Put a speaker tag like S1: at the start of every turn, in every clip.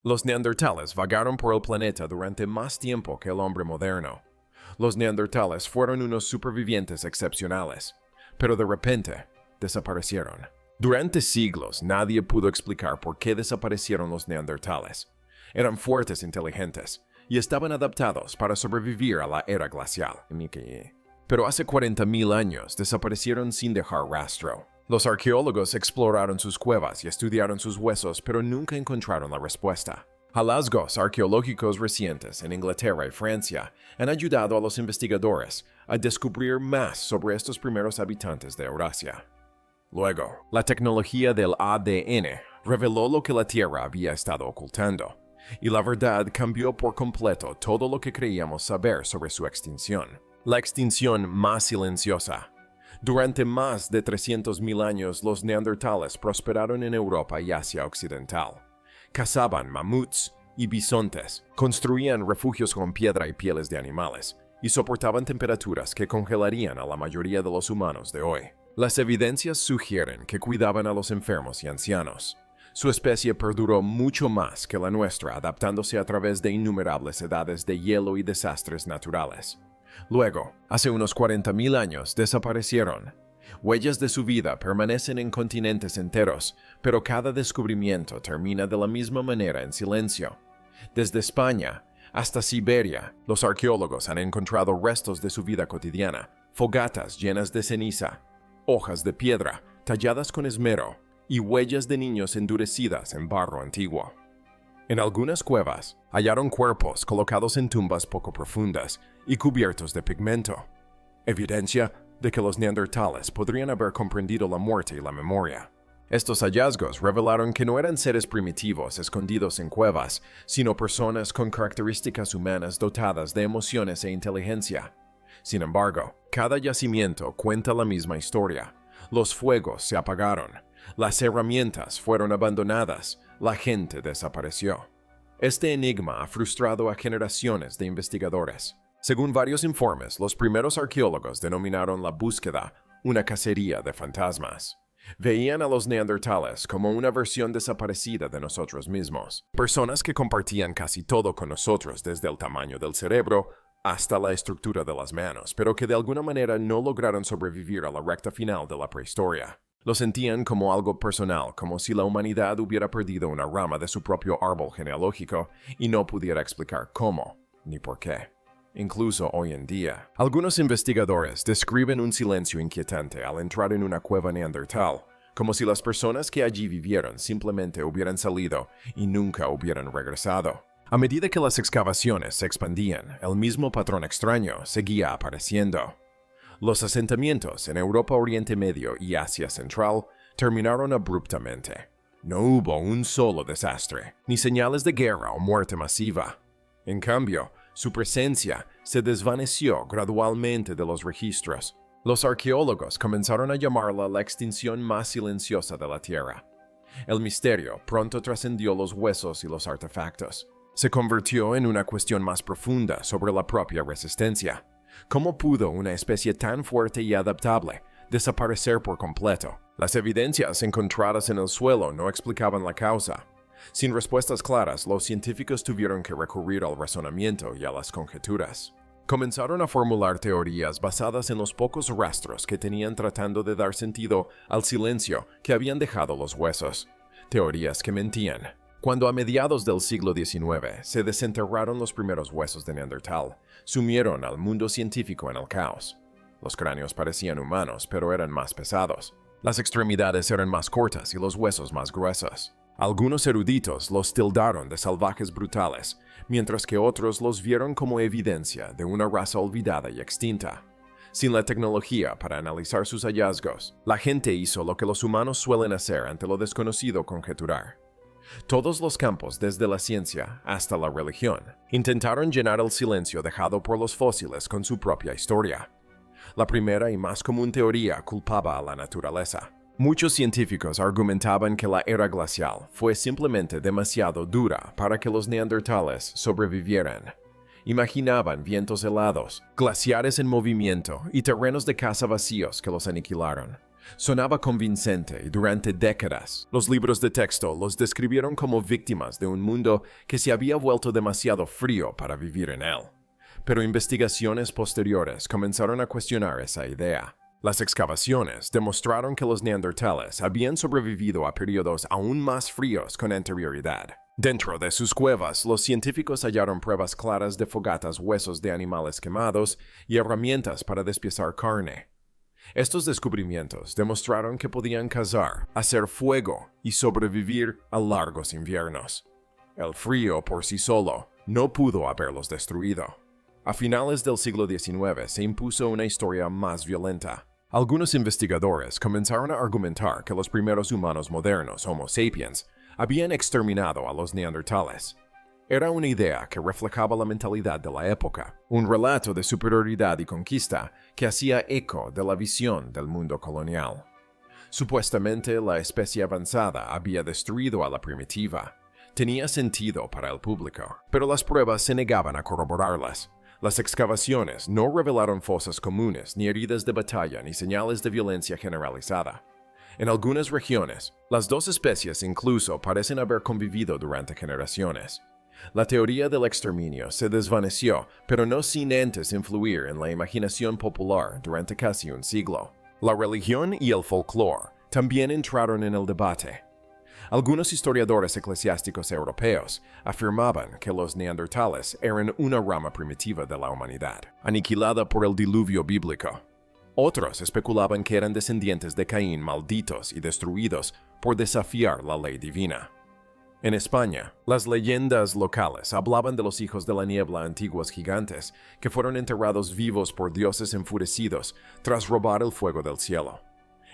S1: Los neandertales vagaron por el planeta durante más tiempo que el hombre moderno. Los neandertales fueron unos supervivientes excepcionales, pero de repente desaparecieron. Durante siglos nadie pudo explicar por qué desaparecieron los neandertales. Eran fuertes e inteligentes y estaban adaptados para sobrevivir a la era glacial. Pero hace 40.000 años desaparecieron sin dejar rastro. Los arqueólogos exploraron sus cuevas y estudiaron sus huesos, pero nunca encontraron la respuesta. Hallazgos arqueológicos recientes en Inglaterra y Francia han ayudado a los investigadores a descubrir más sobre estos primeros habitantes de Eurasia. Luego, la tecnología del ADN reveló lo que la Tierra había estado ocultando, y la verdad cambió por completo todo lo que creíamos saber sobre su extinción. La extinción más silenciosa. Durante más de 300.000 años, los neandertales prosperaron en Europa y Asia Occidental. Cazaban mamuts y bisontes, construían refugios con piedra y pieles de animales, y soportaban temperaturas que congelarían a la mayoría de los humanos de hoy. Las evidencias sugieren que cuidaban a los enfermos y ancianos. Su especie perduró mucho más que la nuestra, adaptándose a través de innumerables edades de hielo y desastres naturales. Luego, hace unos 40.000 años, desaparecieron. Huellas de su vida permanecen en continentes enteros, pero cada descubrimiento termina de la misma manera en silencio. Desde España hasta Siberia, los arqueólogos han encontrado restos de su vida cotidiana, fogatas llenas de ceniza, hojas de piedra talladas con esmero y huellas de niños endurecidas en barro antiguo. En algunas cuevas, hallaron cuerpos colocados en tumbas poco profundas y cubiertos de pigmento, evidencia de que los neandertales podrían haber comprendido la muerte y la memoria. Estos hallazgos revelaron que no eran seres primitivos escondidos en cuevas, sino personas con características humanas dotadas de emociones e inteligencia. Sin embargo, cada yacimiento cuenta la misma historia. Los fuegos se apagaron, las herramientas fueron abandonadas, la gente desapareció. Este enigma ha frustrado a generaciones de investigadores. Según varios informes, los primeros arqueólogos denominaron la búsqueda una cacería de fantasmas. Veían a los neandertales como una versión desaparecida de nosotros mismos, personas que compartían casi todo con nosotros, desde el tamaño del cerebro hasta la estructura de las manos, pero que de alguna manera no lograron sobrevivir a la recta final de la prehistoria. Lo sentían como algo personal, como si la humanidad hubiera perdido una rama de su propio árbol genealógico y no pudiera explicar cómo ni por qué. Incluso hoy en día, algunos investigadores describen un silencio inquietante al entrar en una cueva neandertal, como si las personas que allí vivieron simplemente hubieran salido y nunca hubieran regresado. A medida que las excavaciones se expandían, el mismo patrón extraño seguía apareciendo. Los asentamientos en Europa Oriente Medio y Asia Central terminaron abruptamente. No hubo un solo desastre, ni señales de guerra o muerte masiva. En cambio, su presencia se desvaneció gradualmente de los registros. Los arqueólogos comenzaron a llamarla la extinción más silenciosa de la Tierra. El misterio pronto trascendió los huesos y los artefactos. Se convirtió en una cuestión más profunda sobre la propia resistencia. ¿Cómo pudo una especie tan fuerte y adaptable desaparecer por completo? Las evidencias encontradas en el suelo no explicaban la causa. Sin respuestas claras, los científicos tuvieron que recurrir al razonamiento y a las conjeturas. Comenzaron a formular teorías basadas en los pocos rastros que tenían, tratando de dar sentido al silencio que habían dejado los huesos. Teorías que mentían. Cuando a mediados del siglo XIX se desenterraron los primeros huesos de Neandertal, sumieron al mundo científico en el caos. Los cráneos parecían humanos, pero eran más pesados. Las extremidades eran más cortas y los huesos más gruesos. Algunos eruditos los tildaron de salvajes brutales, mientras que otros los vieron como evidencia de una raza olvidada y extinta. Sin la tecnología para analizar sus hallazgos, la gente hizo lo que los humanos suelen hacer ante lo desconocido: conjeturar. Todos los campos, desde la ciencia hasta la religión, intentaron llenar el silencio dejado por los fósiles con su propia historia. La primera y más común teoría culpaba a la naturaleza. Muchos científicos argumentaban que la era glacial fue simplemente demasiado dura para que los neandertales sobrevivieran. Imaginaban vientos helados, glaciares en movimiento y terrenos de caza vacíos que los aniquilaron. Sonaba convincente y durante décadas los libros de texto los describieron como víctimas de un mundo que se había vuelto demasiado frío para vivir en él. Pero investigaciones posteriores comenzaron a cuestionar esa idea. Las excavaciones demostraron que los neandertales habían sobrevivido a periodos aún más fríos con anterioridad. Dentro de sus cuevas, los científicos hallaron pruebas claras de fogatas, huesos de animales quemados y herramientas para despiezar carne. Estos descubrimientos demostraron que podían cazar, hacer fuego y sobrevivir a largos inviernos. El frío por sí solo no pudo haberlos destruido. A finales del siglo XIX se impuso una historia más violenta. Algunos investigadores comenzaron a argumentar que los primeros humanos modernos, Homo sapiens, habían exterminado a los neandertales. Era una idea que reflejaba la mentalidad de la época, un relato de superioridad y conquista que hacía eco de la visión del mundo colonial. Supuestamente la especie avanzada había destruido a la primitiva. Tenía sentido para el público, pero las pruebas se negaban a corroborarlas. Las excavaciones no revelaron fosas comunes, ni heridas de batalla, ni señales de violencia generalizada. En algunas regiones, las dos especies incluso parecen haber convivido durante generaciones. La teoría del exterminio se desvaneció, pero no sin antes influir en la imaginación popular durante casi un siglo. La religión y el folclore también entraron en el debate. Algunos historiadores eclesiásticos europeos afirmaban que los neandertales eran una rama primitiva de la humanidad, aniquilada por el diluvio bíblico. Otros especulaban que eran descendientes de Caín malditos y destruidos por desafiar la ley divina. En España, las leyendas locales hablaban de los hijos de la niebla, antiguos gigantes, que fueron enterrados vivos por dioses enfurecidos tras robar el fuego del cielo.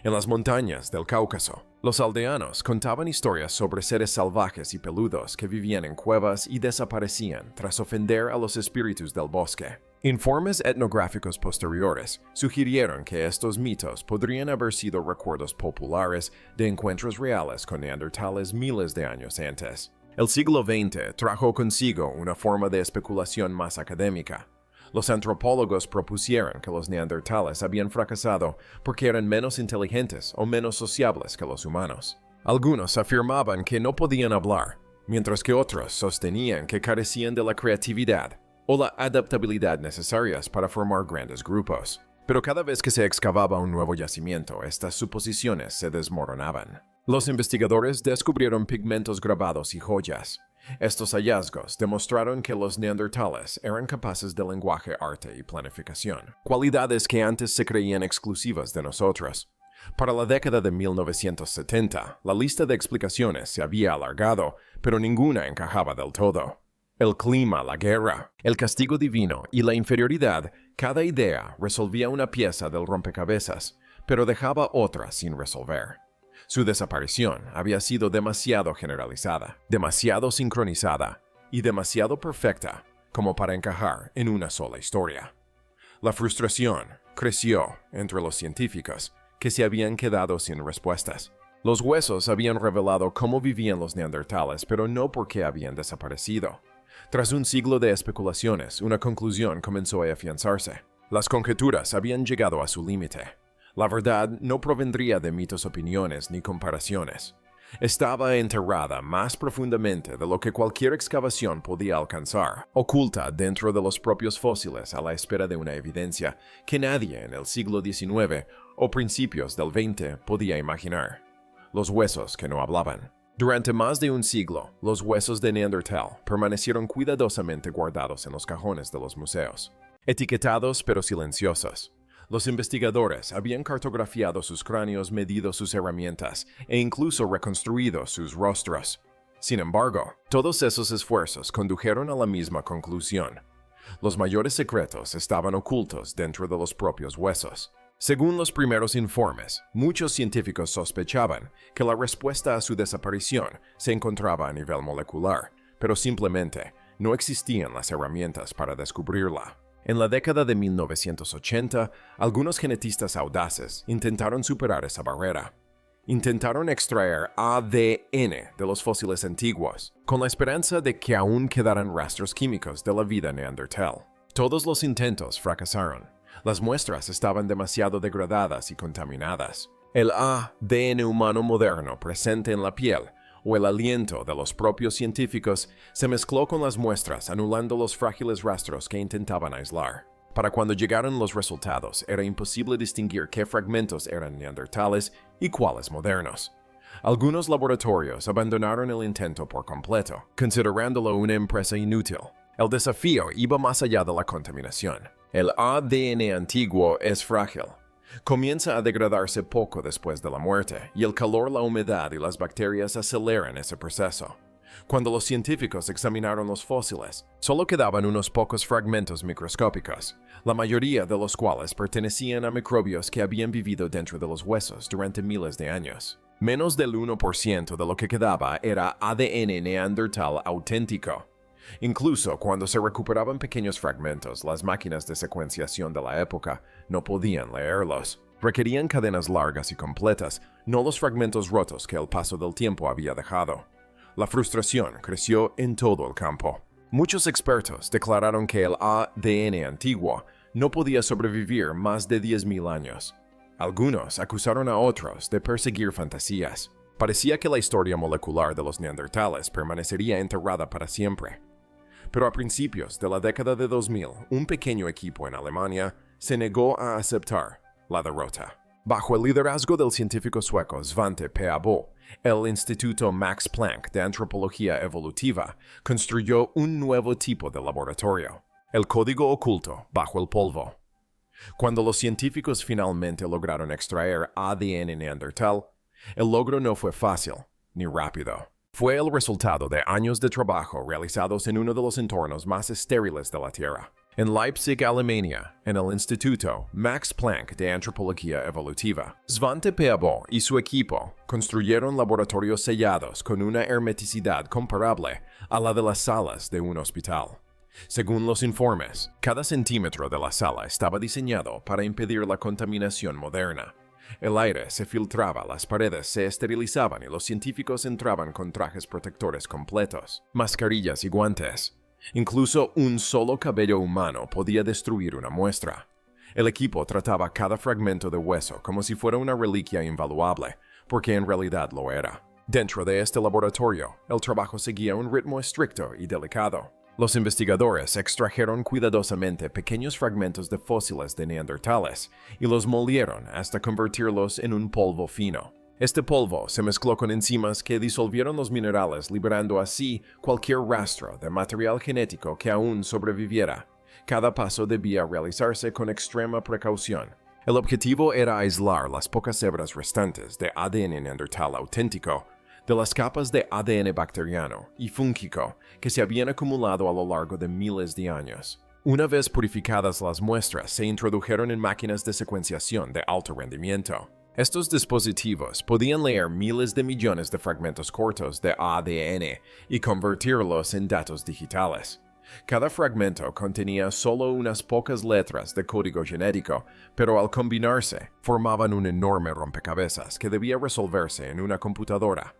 S1: En las montañas del Cáucaso, los aldeanos contaban historias sobre seres salvajes y peludos que vivían en cuevas y desaparecían tras ofender a los espíritus del bosque. Informes etnográficos posteriores sugirieron que estos mitos podrían haber sido recuerdos populares de encuentros reales con neandertales miles de años antes. El siglo XX trajo consigo una forma de especulación más académica. Los antropólogos propusieron que los neandertales habían fracasado porque eran menos inteligentes o menos sociables que los humanos. Algunos afirmaban que no podían hablar, mientras que otros sostenían que carecían de la creatividad o la adaptabilidad necesarias para formar grandes grupos. Pero cada vez que se excavaba un nuevo yacimiento, estas suposiciones se desmoronaban. Los investigadores descubrieron pigmentos grabados y joyas. Estos hallazgos demostraron que los neandertales eran capaces de lenguaje, arte y planificación, cualidades que antes se creían exclusivas de nosotros. Para la década de 1970, la lista de explicaciones se había alargado, pero ninguna encajaba del todo. El clima, la guerra, el castigo divino y la inferioridad, cada idea resolvía una pieza del rompecabezas, pero dejaba otra sin resolver. Su desaparición había sido demasiado generalizada, demasiado sincronizada y demasiado perfecta como para encajar en una sola historia. La frustración creció entre los científicos que se habían quedado sin respuestas. Los huesos habían revelado cómo vivían los neandertales, pero no por qué habían desaparecido. Tras un siglo de especulaciones, una conclusión comenzó a afianzarse. Las conjeturas habían llegado a su límite. La verdad no provendría de mitos, opiniones ni comparaciones. Estaba enterrada más profundamente de lo que cualquier excavación podía alcanzar, oculta dentro de los propios fósiles a la espera de una evidencia que nadie en el siglo XIX o principios del XX podía imaginar. Los huesos que no hablaban. Durante más de un siglo, los huesos de Neandertal permanecieron cuidadosamente guardados en los cajones de los museos. Etiquetados pero silenciosos. Los investigadores habían cartografiado sus cráneos, medido sus herramientas e incluso reconstruido sus rostros. Sin embargo, todos esos esfuerzos condujeron a la misma conclusión. Los mayores secretos estaban ocultos dentro de los propios huesos. Según los primeros informes, muchos científicos sospechaban que la respuesta a su desaparición se encontraba a nivel molecular, pero simplemente no existían las herramientas para descubrirla. En la década de 1980, algunos genetistas audaces intentaron superar esa barrera. Intentaron extraer ADN de los fósiles antiguos, con la esperanza de que aún quedaran rastros químicos de la vida neandertal. Todos los intentos fracasaron. Las muestras estaban demasiado degradadas y contaminadas. El ADN humano moderno presente en la piel o el aliento de los propios científicos se mezcló con las muestras, anulando los frágiles rastros que intentaban aislar. Para cuando llegaron los resultados, era imposible distinguir qué fragmentos eran neandertales y cuáles modernos. Algunos laboratorios abandonaron el intento por completo, considerándolo una empresa inútil. El desafío iba más allá de la contaminación. El ADN antiguo es frágil. Comienza a degradarse poco después de la muerte, y el calor, la humedad y las bacterias aceleran ese proceso. Cuando los científicos examinaron los fósiles, solo quedaban unos pocos fragmentos microscópicos, la mayoría de los cuales pertenecían a microbios que habían vivido dentro de los huesos durante miles de años. Menos del 1% de lo que quedaba era ADN neandertal auténtico. Incluso cuando se recuperaban pequeños fragmentos, las máquinas de secuenciación de la época no podían leerlos. Requerían cadenas largas y completas, no los fragmentos rotos que el paso del tiempo había dejado. La frustración creció en todo el campo. Muchos expertos declararon que el ADN antiguo no podía sobrevivir más de 10.000 años. Algunos acusaron a otros de perseguir fantasías. Parecía que la historia molecular de los neandertales permanecería enterrada para siempre. Pero a principios de la década de 2000, un pequeño equipo en Alemania se negó a aceptar la derrota. Bajo el liderazgo del científico sueco Svante Pääbo, el Instituto Max Planck de Antropología Evolutiva construyó un nuevo tipo de laboratorio, el código oculto bajo el polvo. Cuando los científicos finalmente lograron extraer ADN neandertal, el logro no fue fácil ni rápido. Fue el resultado de años de trabajo realizados en uno de los entornos más estériles de la Tierra. En Leipzig, Alemania, en el Instituto Max Planck de Antropología Evolutiva, Svante Pääbo y su equipo construyeron laboratorios sellados con una hermeticidad comparable a la de las salas de un hospital. Según los informes, cada centímetro de la sala estaba diseñado para impedir la contaminación moderna. El aire se filtraba, las paredes se esterilizaban y los científicos entraban con trajes protectores completos, mascarillas y guantes. Incluso un solo cabello humano podía destruir una muestra. El equipo trataba cada fragmento de hueso como si fuera una reliquia invaluable, porque en realidad lo era. Dentro de este laboratorio, el trabajo seguía un ritmo estricto y delicado. Los investigadores extrajeron cuidadosamente pequeños fragmentos de fósiles de neandertales y los molieron hasta convertirlos en un polvo fino. Este polvo se mezcló con enzimas que disolvieron los minerales, liberando así cualquier rastro de material genético que aún sobreviviera. Cada paso debía realizarse con extrema precaución. El objetivo era aislar las pocas hebras restantes de ADN neandertal auténtico de las capas de ADN bacteriano y fúngico que se habían acumulado a lo largo de miles de años. Una vez purificadas las muestras, se introdujeron en máquinas de secuenciación de alto rendimiento. Estos dispositivos podían leer miles de millones de fragmentos cortos de ADN y convertirlos en datos digitales. Cada fragmento contenía solo unas pocas letras de código genético, pero al combinarse, formaban un enorme rompecabezas que debía resolverse en una computadora.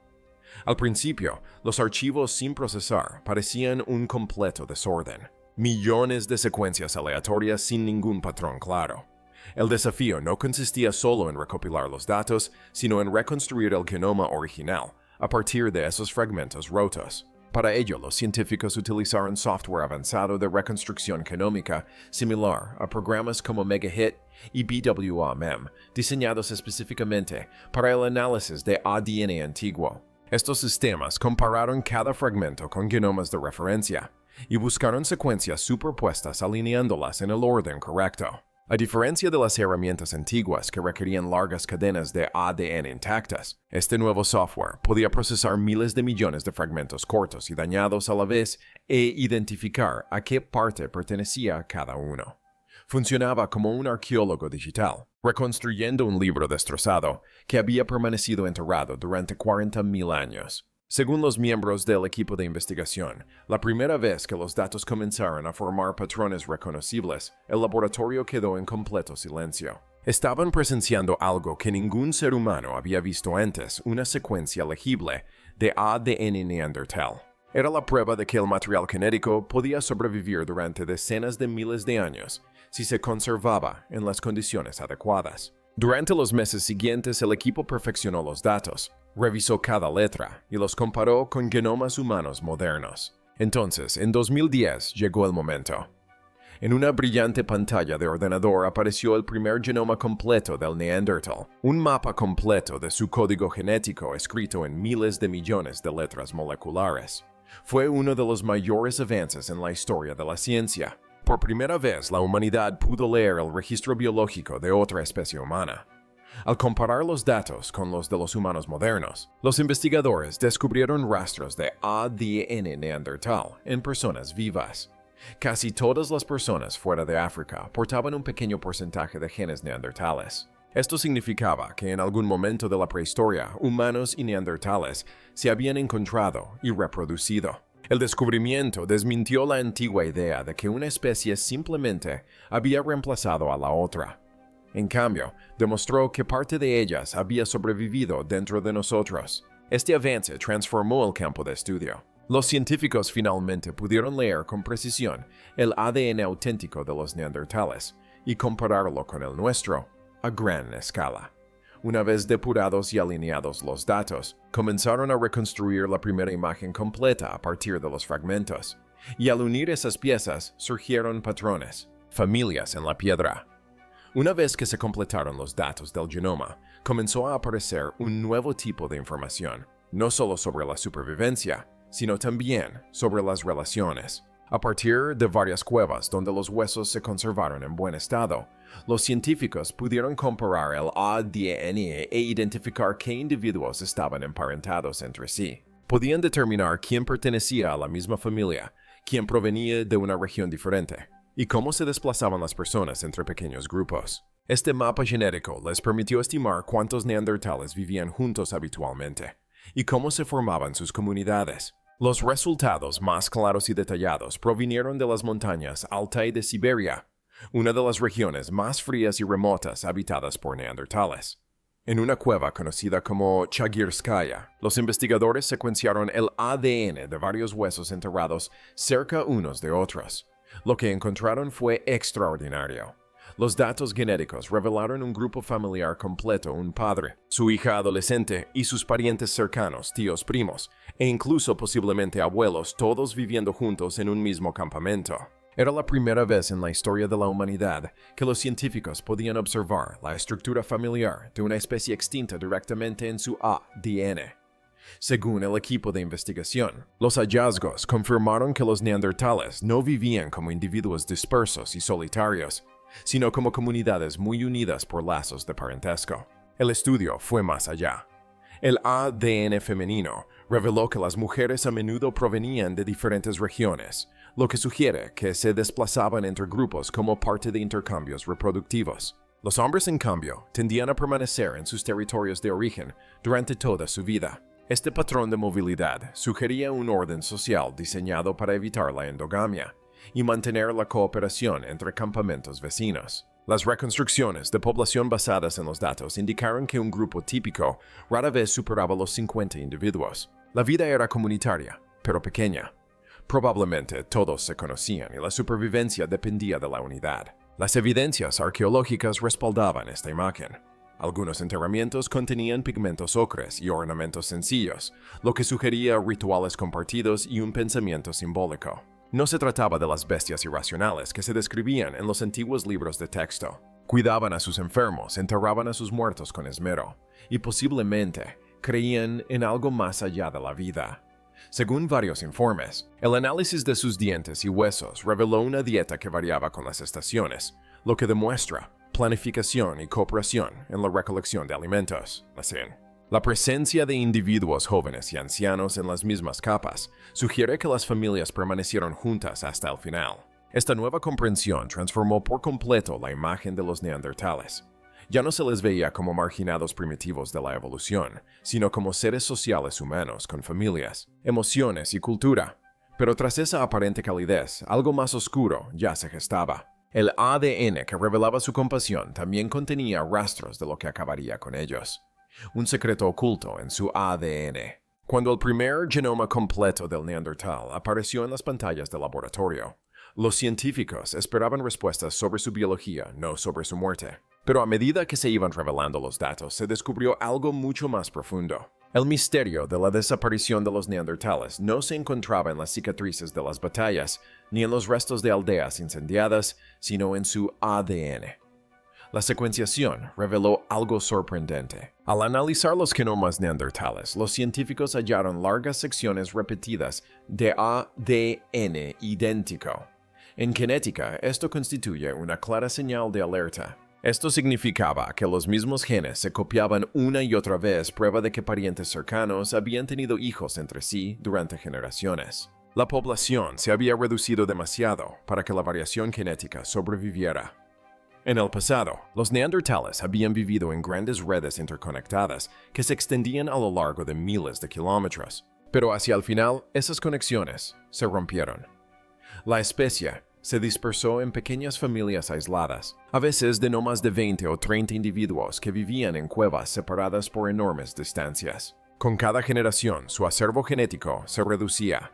S1: Al principio, los archivos sin procesar parecían un completo desorden. Millones de secuencias aleatorias sin ningún patrón claro. El desafío no consistía solo en recopilar los datos, sino en reconstruir el genoma original a partir de esos fragmentos rotos. Para ello, los científicos utilizaron software avanzado de reconstrucción genómica similar a programas como MegaHit y BWA-MEM, diseñados específicamente para el análisis de ADN antiguo. Estos sistemas compararon cada fragmento con genomas de referencia y buscaron secuencias superpuestas alineándolas en el orden correcto. A diferencia de las herramientas antiguas que requerían largas cadenas de ADN intactas, este nuevo software podía procesar miles de millones de fragmentos cortos y dañados a la vez e identificar a qué parte pertenecía cada uno. Funcionaba como un arqueólogo digital, reconstruyendo un libro destrozado que había permanecido enterrado durante 40.000 años. Según los miembros del equipo de investigación, la primera vez que los datos comenzaron a formar patrones reconocibles, el laboratorio quedó en completo silencio. Estaban presenciando algo que ningún ser humano había visto antes, una secuencia legible de ADN neandertal. Era la prueba de que el material genético podía sobrevivir durante decenas de miles de años si se conservaba en las condiciones adecuadas. Durante los meses siguientes, el equipo perfeccionó los datos, revisó cada letra y los comparó con genomas humanos modernos. Entonces, en 2010 llegó el momento. En una brillante pantalla de ordenador apareció el primer genoma completo del Neandertal, un mapa completo de su código genético escrito en miles de millones de letras moleculares. Fue uno de los mayores avances en la historia de la ciencia. Por primera vez, la humanidad pudo leer el registro biológico de otra especie humana. Al comparar los datos con los de los humanos modernos, los investigadores descubrieron rastros de ADN neandertal en personas vivas. Casi todas las personas fuera de África portaban un pequeño porcentaje de genes neandertales. Esto significaba que en algún momento de la prehistoria, humanos y neandertales se habían encontrado y reproducido. El descubrimiento desmintió la antigua idea de que una especie simplemente había reemplazado a la otra. En cambio, demostró que parte de ellas había sobrevivido dentro de nosotros. Este avance transformó el campo de estudio. Los científicos finalmente pudieron leer con precisión el ADN auténtico de los neandertales y compararlo con el nuestro a gran escala. Una vez depurados y alineados los datos, comenzaron a reconstruir la primera imagen completa a partir de los fragmentos, y al unir esas piezas surgieron patrones, familias en la piedra. Una vez que se completaron los datos del genoma, comenzó a aparecer un nuevo tipo de información, no solo sobre la supervivencia, sino también sobre las relaciones. A partir de varias cuevas donde los huesos se conservaron en buen estado, los científicos pudieron comparar el ADN e identificar qué individuos estaban emparentados entre sí. Podían determinar quién pertenecía a la misma familia, quién provenía de una región diferente, y cómo se desplazaban las personas entre pequeños grupos. Este mapa genético les permitió estimar cuántos neandertales vivían juntos habitualmente, y cómo se formaban sus comunidades. Los resultados más claros y detallados provinieron de las montañas Altai de Siberia, una de las regiones más frías y remotas habitadas por neandertales. En una cueva conocida como Chagirskaya, los investigadores secuenciaron el ADN de varios huesos enterrados cerca unos de otros. Lo que encontraron fue extraordinario. Los datos genéticos revelaron un grupo familiar completo, un padre, su hija adolescente y sus parientes cercanos, tíos primos, e incluso posiblemente abuelos, todos viviendo juntos en un mismo campamento. Era la primera vez en la historia de la humanidad que los científicos podían observar la estructura familiar de una especie extinta directamente en su ADN. Según el equipo de investigación, los hallazgos confirmaron que los neandertales no vivían como individuos dispersos y solitarios, sino como comunidades muy unidas por lazos de parentesco. El estudio fue más allá. El ADN femenino reveló que las mujeres a menudo provenían de diferentes regiones, lo que sugiere que se desplazaban entre grupos como parte de intercambios reproductivos. Los hombres, en cambio, tendían a permanecer en sus territorios de origen durante toda su vida. Este patrón de movilidad sugería un orden social diseñado para evitar la endogamia y mantener la cooperación entre campamentos vecinos. Las reconstrucciones de población basadas en los datos indicaron que un grupo típico rara vez superaba los 50 individuos. La vida era comunitaria, pero pequeña. Probablemente todos se conocían y la supervivencia dependía de la unidad. Las evidencias arqueológicas respaldaban esta imagen. Algunos enterramientos contenían pigmentos ocres y ornamentos sencillos, lo que sugería rituales compartidos y un pensamiento simbólico. No se trataba de las bestias irracionales que se describían en los antiguos libros de texto. Cuidaban a sus enfermos, enterraban a sus muertos con esmero, y posiblemente creían en algo más allá de la vida. Según varios informes, el análisis de sus dientes y huesos reveló una dieta que variaba con las estaciones, lo que demuestra planificación y cooperación en la recolección de alimentos. Así, la presencia de individuos jóvenes y ancianos en las mismas capas sugiere que las familias permanecieron juntas hasta el final. Esta nueva comprensión transformó por completo la imagen de los neandertales. Ya no se les veía como marginados primitivos de la evolución, sino como seres sociales humanos con familias, emociones y cultura. Pero tras esa aparente calidez, algo más oscuro ya se gestaba. El ADN que revelaba su compasión también contenía rastros de lo que acabaría con ellos. Un secreto oculto en su ADN. Cuando el primer genoma completo del Neandertal apareció en las pantallas del laboratorio, los científicos esperaban respuestas sobre su biología, no sobre su muerte. Pero a medida que se iban revelando los datos, se descubrió algo mucho más profundo. El misterio de la desaparición de los neandertales no se encontraba en las cicatrices de las batallas, ni en los restos de aldeas incendiadas, sino en su ADN. La secuenciación reveló algo sorprendente. Al analizar los genomas neandertales, los científicos hallaron largas secciones repetidas de ADN idéntico. En genética, esto constituye una clara señal de alerta. Esto significaba que los mismos genes se copiaban una y otra vez, prueba de que parientes cercanos habían tenido hijos entre sí durante generaciones. La población se había reducido demasiado para que la variación genética sobreviviera. En el pasado, los neandertales habían vivido en grandes redes interconectadas que se extendían a lo largo de miles de kilómetros, pero hacia el final esas conexiones se rompieron. La especie se dispersó en pequeñas familias aisladas, a veces de no más de 20 o 30 individuos que vivían en cuevas separadas por enormes distancias. Con cada generación, su acervo genético se reducía.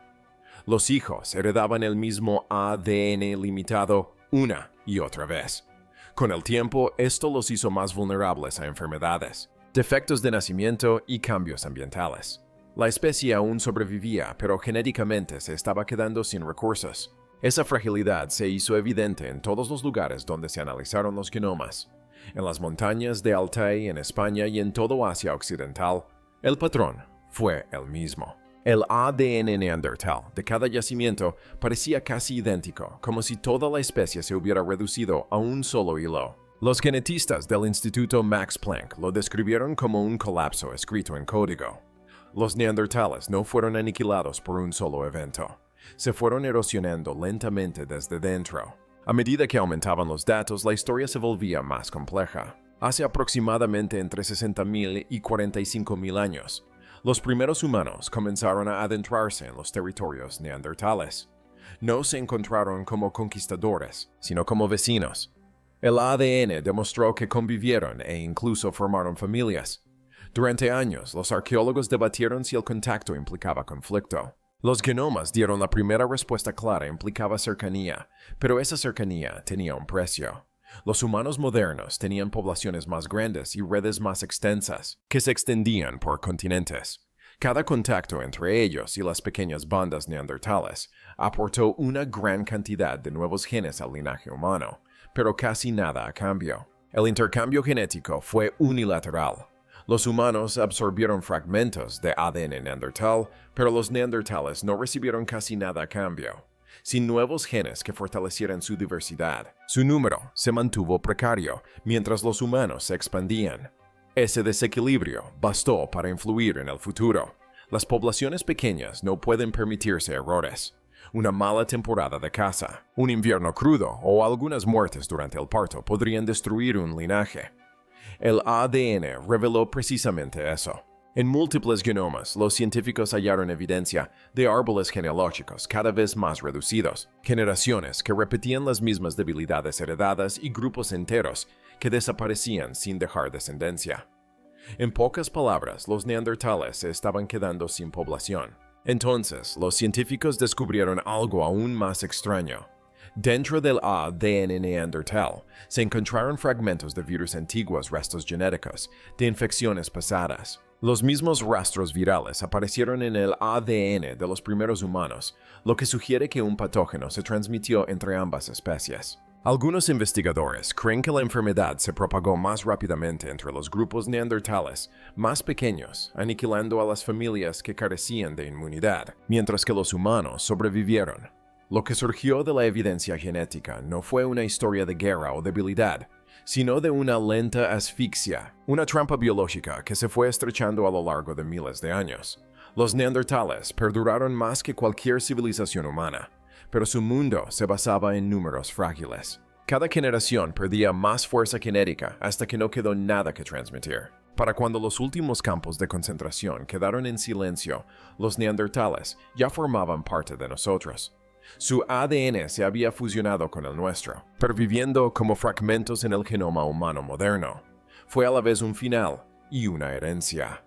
S1: Los hijos heredaban el mismo ADN limitado una y otra vez. Con el tiempo, esto los hizo más vulnerables a enfermedades, defectos de nacimiento y cambios ambientales. La especie aún sobrevivía, pero genéticamente se estaba quedando sin recursos. Esa fragilidad se hizo evidente en todos los lugares donde se analizaron los genomas. En las montañas de Altai, en España y en todo Asia Occidental, el patrón fue el mismo. El ADN neandertal de cada yacimiento parecía casi idéntico, como si toda la especie se hubiera reducido a un solo hilo. Los genetistas del Instituto Max Planck lo describieron como un colapso escrito en código. Los neandertales no fueron aniquilados por un solo evento. Se fueron erosionando lentamente desde dentro. A medida que aumentaban los datos, la historia se volvía más compleja. Hace aproximadamente entre 60.000 y 45.000 años, los primeros humanos comenzaron a adentrarse en los territorios neandertales. No se encontraron como conquistadores, sino como vecinos. El ADN demostró que convivieron e incluso formaron familias. Durante años, los arqueólogos debatieron si el contacto implicaba conflicto. Los genomas dieron la primera respuesta clara, implicaba cercanía, pero esa cercanía tenía un precio. Los humanos modernos tenían poblaciones más grandes y redes más extensas, que se extendían por continentes. Cada contacto entre ellos y las pequeñas bandas neandertales aportó una gran cantidad de nuevos genes al linaje humano, pero casi nada a cambio. El intercambio genético fue unilateral. Los humanos absorbieron fragmentos de ADN neandertal, pero los neandertales no recibieron casi nada a cambio. Sin nuevos genes que fortalecieran su diversidad, su número se mantuvo precario mientras los humanos se expandían. Ese desequilibrio bastó para influir en el futuro. Las poblaciones pequeñas no pueden permitirse errores. Una mala temporada de caza, un invierno crudo o algunas muertes durante el parto podrían destruir un linaje. El ADN reveló precisamente eso. En múltiples genomas, los científicos hallaron evidencia de árboles genealógicos cada vez más reducidos, generaciones que repetían las mismas debilidades heredadas y grupos enteros que desaparecían sin dejar descendencia. En pocas palabras, los neandertales se estaban quedando sin población. Entonces, los científicos descubrieron algo aún más extraño. Dentro del ADN neandertal se encontraron fragmentos de virus antiguos, restos genéticos de infecciones pasadas. Los mismos rastros virales aparecieron en el ADN de los primeros humanos, lo que sugiere que un patógeno se transmitió entre ambas especies. Algunos investigadores creen que la enfermedad se propagó más rápidamente entre los grupos neandertales más pequeños, aniquilando a las familias que carecían de inmunidad, mientras que los humanos sobrevivieron. Lo que surgió de la evidencia genética no fue una historia de guerra o debilidad, sino de una lenta asfixia, una trampa biológica que se fue estrechando a lo largo de miles de años. Los neandertales perduraron más que cualquier civilización humana, pero su mundo se basaba en números frágiles. Cada generación perdía más fuerza genética hasta que no quedó nada que transmitir. Para cuando los últimos campos de concentración quedaron en silencio, los neandertales ya formaban parte de nosotros. Su ADN se había fusionado con el nuestro, perviviendo como fragmentos en el genoma humano moderno. Fue a la vez un final y una herencia.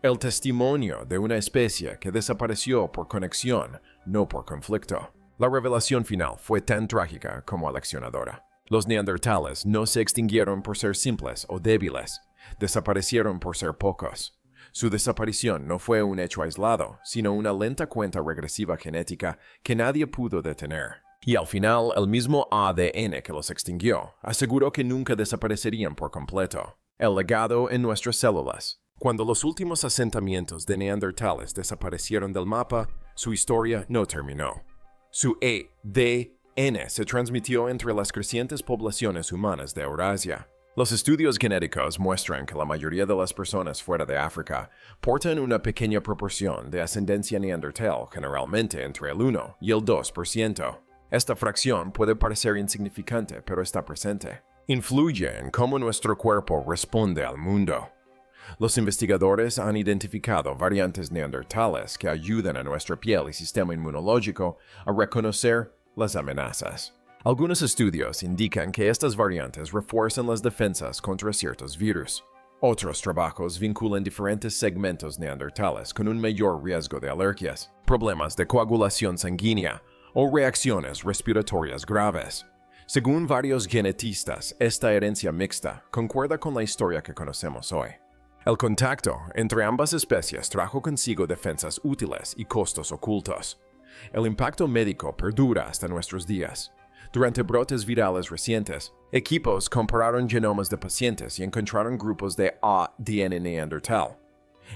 S1: El testimonio de una especie que desapareció por conexión, no por conflicto. La revelación final fue tan trágica como aleccionadora. Los neandertales no se extinguieron por ser simples o débiles, desaparecieron por ser pocos. Su desaparición no fue un hecho aislado, sino una lenta cuenta regresiva genética que nadie pudo detener. Y al final, el mismo ADN que los extinguió aseguró que nunca desaparecerían por completo. El legado en nuestras células. Cuando los últimos asentamientos de neandertales desaparecieron del mapa, su historia no terminó. Su ADN se transmitió entre las crecientes poblaciones humanas de Eurasia. Los estudios genéticos muestran que la mayoría de las personas fuera de África portan una pequeña proporción de ascendencia neandertal, generalmente entre el 1 y el 2%. Esta fracción puede parecer insignificante, pero está presente. Influye en cómo nuestro cuerpo responde al mundo. Los investigadores han identificado variantes neandertales que ayudan a nuestra piel y sistema inmunológico a reconocer las amenazas. Algunos estudios indican que estas variantes refuerzan las defensas contra ciertos virus. Otros trabajos vinculan diferentes segmentos neandertales con un mayor riesgo de alergias, problemas de coagulación sanguínea o reacciones respiratorias graves. Según varios genetistas, esta herencia mixta concuerda con la historia que conocemos hoy. El contacto entre ambas especies trajo consigo defensas útiles y costos ocultos. El impacto médico perdura hasta nuestros días. Durante brotes virales recientes, equipos compararon genomas de pacientes y encontraron grupos de ADN neandertal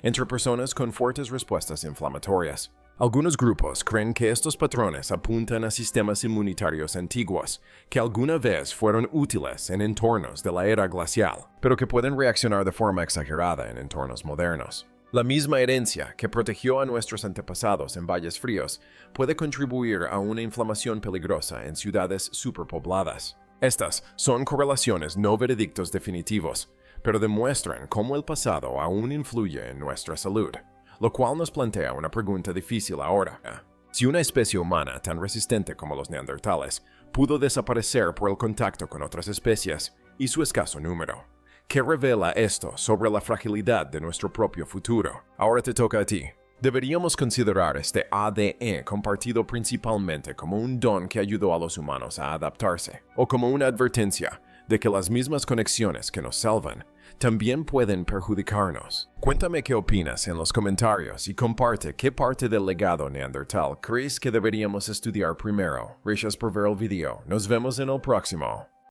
S1: entre personas con fuertes respuestas inflamatorias. Algunos grupos creen que estos patrones apuntan a sistemas inmunitarios antiguos que alguna vez fueron útiles en entornos de la era glacial, pero que pueden reaccionar de forma exagerada en entornos modernos. La misma herencia que protegió a nuestros antepasados en valles fríos puede contribuir a una inflamación peligrosa en ciudades superpobladas. Estas son correlaciones no veredictos definitivos, pero demuestran cómo el pasado aún influye en nuestra salud, lo cual nos plantea una pregunta difícil ahora. Si una especie humana tan resistente como los neandertales pudo desaparecer por el contacto con otras especies y su escaso número, ¿qué revela esto sobre la fragilidad de nuestro propio futuro? Ahora te toca a ti. ¿Deberíamos considerar este ADN compartido principalmente como un don que ayudó a los humanos a adaptarse, o como una advertencia de que las mismas conexiones que nos salvan también pueden perjudicarnos? Cuéntame qué opinas en los comentarios y comparte qué parte del legado neandertal crees que deberíamos estudiar primero. Gracias por ver el video. Nos vemos en el próximo.